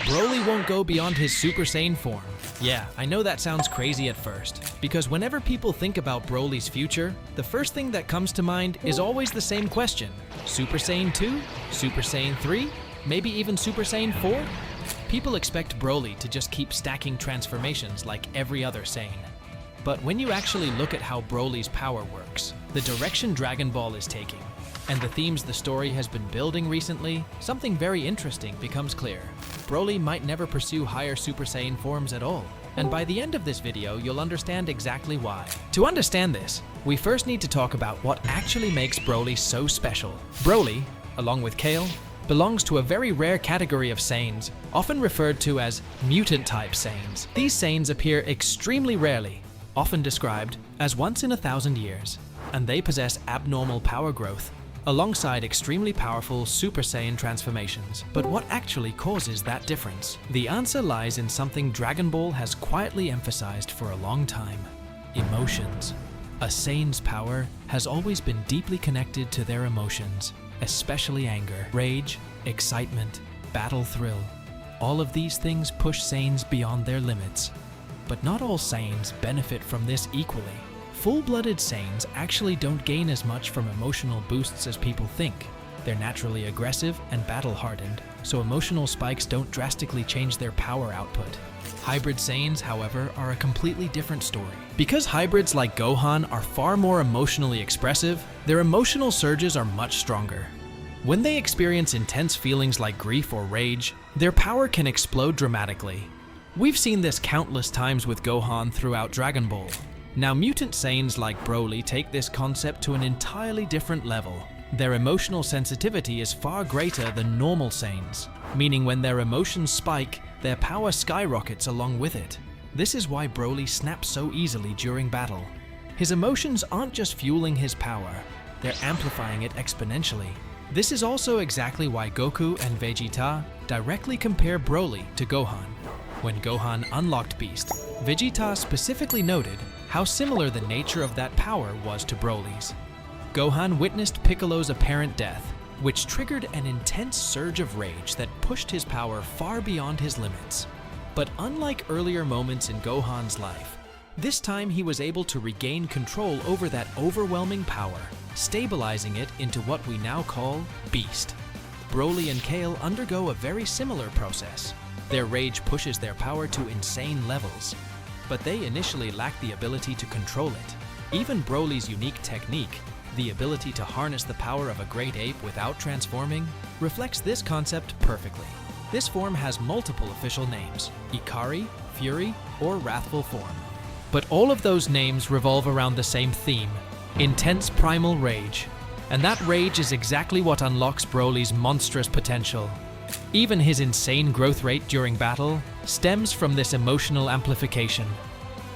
Broly won't go beyond his Super Saiyan form. Yeah, I know that sounds crazy at first, because whenever people think about Broly's future, the first thing that comes to mind is always the same question. Super Saiyan 2? Super Saiyan 3? Maybe even Super Saiyan 4? People expect Broly to just keep stacking transformations like every other Saiyan. But when you actually look at how Broly's power works, the direction Dragon Ball is taking, and the themes the story has been building recently, something very interesting becomes clear. Broly might never pursue higher Super Saiyan forms at all, and by the end of this video, you'll understand exactly why. To understand this, we first need to talk about what actually makes Broly so special. Broly, along with Kale, belongs to a very rare category of Saiyans, often referred to as mutant-type Saiyans. These Saiyans appear extremely rarely, often described as once in 1,000 years, and they possess abnormal power growth, alongside extremely powerful Super Saiyan transformations. But what actually causes that difference? The answer lies in something Dragon Ball has quietly emphasized for a long time: emotions. A Saiyan's power has always been deeply connected to their emotions, especially anger, rage, excitement, battle thrill. All of these things push Saiyans beyond their limits. But not all Saiyans benefit from this equally. Full-blooded Saiyans actually don't gain as much from emotional boosts as people think. They're naturally aggressive and battle-hardened, so emotional spikes don't drastically change their power output. Hybrid Saiyans, however, are a completely different story. Because hybrids like Gohan are far more emotionally expressive, their emotional surges are much stronger. When they experience intense feelings like grief or rage, their power can explode dramatically. We've seen this countless times with Gohan throughout Dragon Ball. Now, mutant Saiyans like Broly take this concept to an entirely different level. Their emotional sensitivity is far greater than normal Saiyans, meaning when their emotions spike, their power skyrockets along with it. This is why Broly snaps so easily during battle. His emotions aren't just fueling his power, they're amplifying it exponentially. This is also exactly why Goku and Vegeta directly compare Broly to Gohan. When Gohan unlocked Beast, Vegeta specifically noted how similar the nature of that power was to Broly's. Gohan witnessed Piccolo's apparent death, which triggered an intense surge of rage that pushed his power far beyond his limits. But unlike earlier moments in Gohan's life, this time he was able to regain control over that overwhelming power, stabilizing it into what we now call Beast. Broly and Kale undergo a very similar process. Their rage pushes their power to insane levels, but they initially lack the ability to control it. Even Broly's unique technique, the ability to harness the power of a great ape without transforming, reflects this concept perfectly. This form has multiple official names: Ikari, Fury, or Wrathful form. But all of those names revolve around the same theme: intense primal rage. And that rage is exactly what unlocks Broly's monstrous potential. Even his insane growth rate during battle stems from this emotional amplification.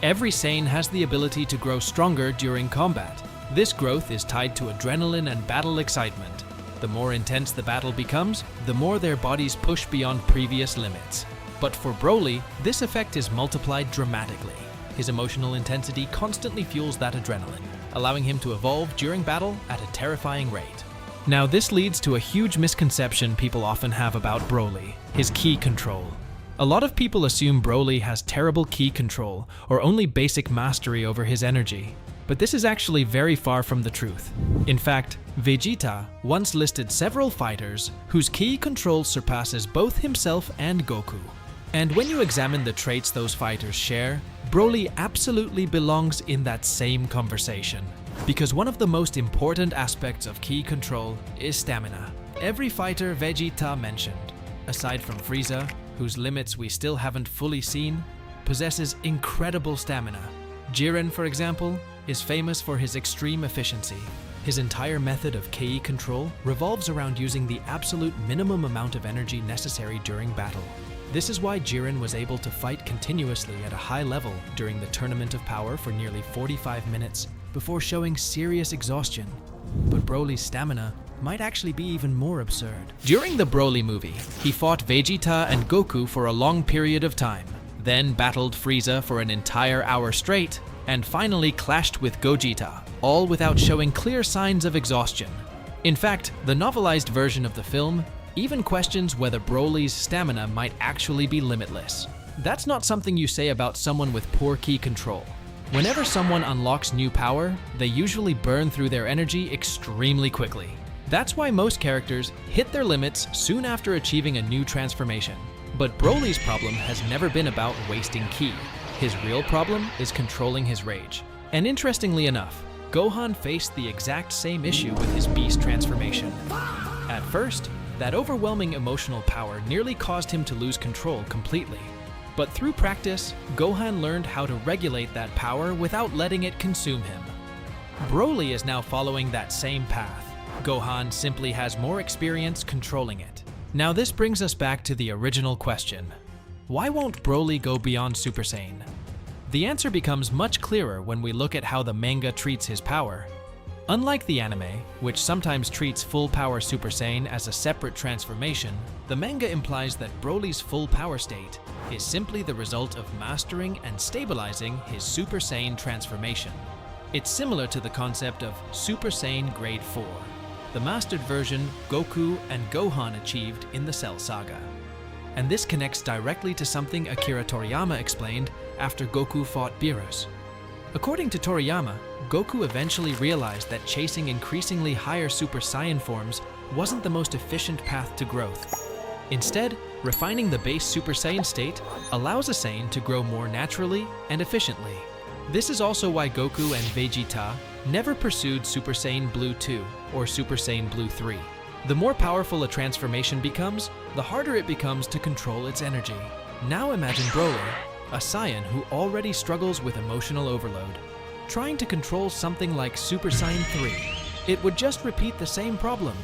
Every Saiyan has the ability to grow stronger during combat. This growth is tied to adrenaline and battle excitement. The more intense the battle becomes, the more their bodies push beyond previous limits. But for Broly, this effect is multiplied dramatically. His emotional intensity constantly fuels that adrenaline, allowing him to evolve during battle at a terrifying rate. Now, this leads to a huge misconception people often have about Broly: his ki control. A lot of people assume Broly has terrible ki control or only basic mastery over his energy, but this is actually very far from the truth. In fact, Vegeta once listed several fighters whose ki control surpasses both himself and Goku. And when you examine the traits those fighters share, Broly absolutely belongs in that same conversation. Because one of the most important aspects of ki control is stamina. Every fighter Vegeta mentioned, aside from Frieza, whose limits we still haven't fully seen, possesses incredible stamina. Jiren, for example, is famous for his extreme efficiency. His entire method of ki control revolves around using the absolute minimum amount of energy necessary during battle. This is why Jiren was able to fight continuously at a high level during the Tournament of Power for nearly 45 minutes before showing serious exhaustion. But Broly's stamina might actually be even more absurd. During the Broly movie, he fought Vegeta and Goku for a long period of time, then battled Frieza for an entire hour straight, and finally clashed with Gogeta, all without showing clear signs of exhaustion. In fact, the novelized version of the film even questions whether Broly's stamina might actually be limitless. That's not something you say about someone with poor ki control. Whenever someone unlocks new power, they usually burn through their energy extremely quickly. That's why most characters hit their limits soon after achieving a new transformation. But Broly's problem has never been about wasting ki. His real problem is controlling his rage. And interestingly enough, Gohan faced the exact same issue with his beast transformation. At first, that overwhelming emotional power nearly caused him to lose control completely. But through practice, Gohan learned how to regulate that power without letting it consume him. Broly is now following that same path. Gohan simply has more experience controlling it. Now this brings us back to the original question. Why won't Broly go beyond Super Saiyan? The answer becomes much clearer when we look at how the manga treats his power. Unlike the anime, which sometimes treats full power Super Saiyan as a separate transformation, the manga implies that Broly's full power state is simply the result of mastering and stabilizing his Super Saiyan transformation. It's similar to the concept of Super Saiyan Grade 4, the mastered version Goku and Gohan achieved in the Cell Saga. And this connects directly to something Akira Toriyama explained after Goku fought Beerus. According to Toriyama, Goku eventually realized that chasing increasingly higher Super Saiyan forms wasn't the most efficient path to growth. Instead, refining the base Super Saiyan state allows a Saiyan to grow more naturally and efficiently. This is also why Goku and Vegeta never pursued Super Saiyan Blue 2 or Super Saiyan Blue 3. The more powerful a transformation becomes, the harder it becomes to control its energy. Now imagine Broly, a Saiyan who already struggles with emotional overload. Trying to control something like Super Saiyan 3, it would just repeat the same problem.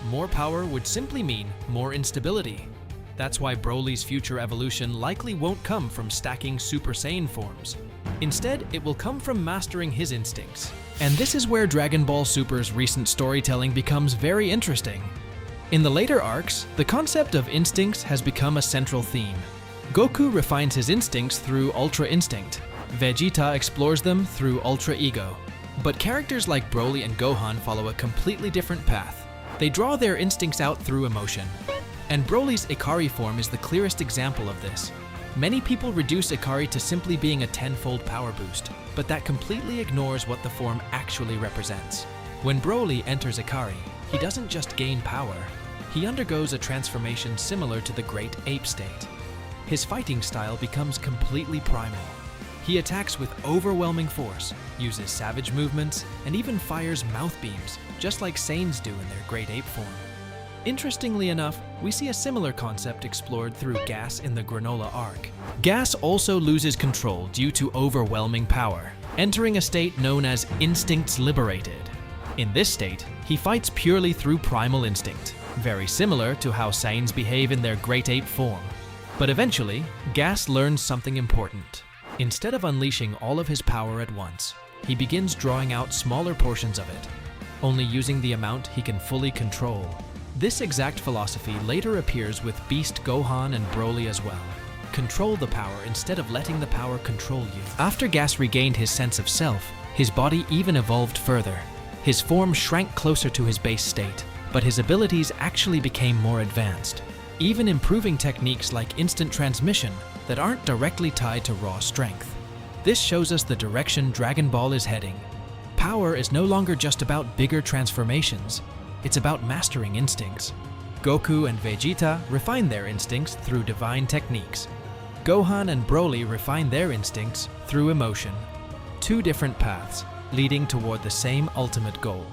More power would simply mean more instability. That's why Broly's future evolution likely won't come from stacking Super Saiyan forms. Instead, it will come from mastering his instincts. And this is where Dragon Ball Super's recent storytelling becomes very interesting. In the later arcs, the concept of instincts has become a central theme. Goku refines his instincts through Ultra Instinct. Vegeta explores them through Ultra Ego. But characters like Broly and Gohan follow a completely different path. They draw their instincts out through emotion. And Broly's Ikari form is the clearest example of this. Many people reduce Ikari to simply being a tenfold power boost, but that completely ignores what the form actually represents. When Broly enters Ikari, he doesn't just gain power, he undergoes a transformation similar to the Great Ape state. His fighting style becomes completely primal. He attacks with overwhelming force, uses savage movements, and even fires mouth beams, just like Saiyans do in their Great Ape form. Interestingly enough, we see a similar concept explored through Gas in the Granola arc. Gas also loses control due to overwhelming power, entering a state known as Instincts Liberated. In this state, he fights purely through primal instinct, very similar to how Saiyans behave in their Great Ape form. But eventually, Gas learns something important. Instead of unleashing all of his power at once, he begins drawing out smaller portions of it, only using the amount he can fully control. This exact philosophy later appears with Beast Gohan and Broly as well. Control the power instead of letting the power control you. After Gas regained his sense of self, his body even evolved further. His form shrank closer to his base state, but his abilities actually became more advanced, even improving techniques like instant transmission that aren't directly tied to raw strength. This shows us the direction Dragon Ball is heading. Power is no longer just about bigger transformations. It's about mastering instincts. Goku and Vegeta refine their instincts through divine techniques. Gohan and Broly refine their instincts through emotion. Two different paths, leading toward the same ultimate goal.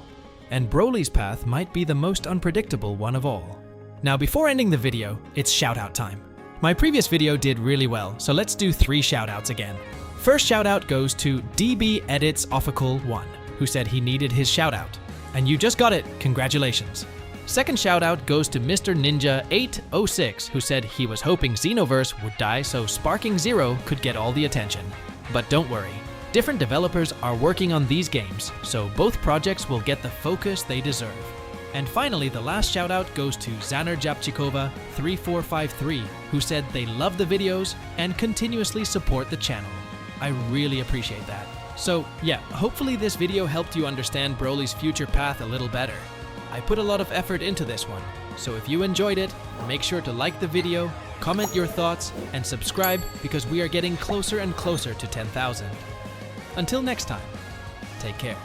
And Broly's path might be the most unpredictable one of all. Now before ending the video, it's shoutout time. My previous video did really well, so let's do 3 shoutouts again. First shoutout goes to DB Edits Official 1, who said he needed his shoutout. And you just got it, congratulations. Second shoutout goes to Mr. Ninja 806, who said he was hoping Xenoverse would die so Sparking Zero could get all the attention. But don't worry, different developers are working on these games, so both projects will get the focus they deserve. And finally, the last shoutout goes to Zaner Japchikova 3453, who said they love the videos and continuously support the channel. I really appreciate that. So yeah, hopefully this video helped you understand Broly's future path a little better. I put a lot of effort into this one, So if you enjoyed it, make sure to like the video, comment your thoughts, and subscribe because we are getting closer and closer to 10,000. Until next time, take care.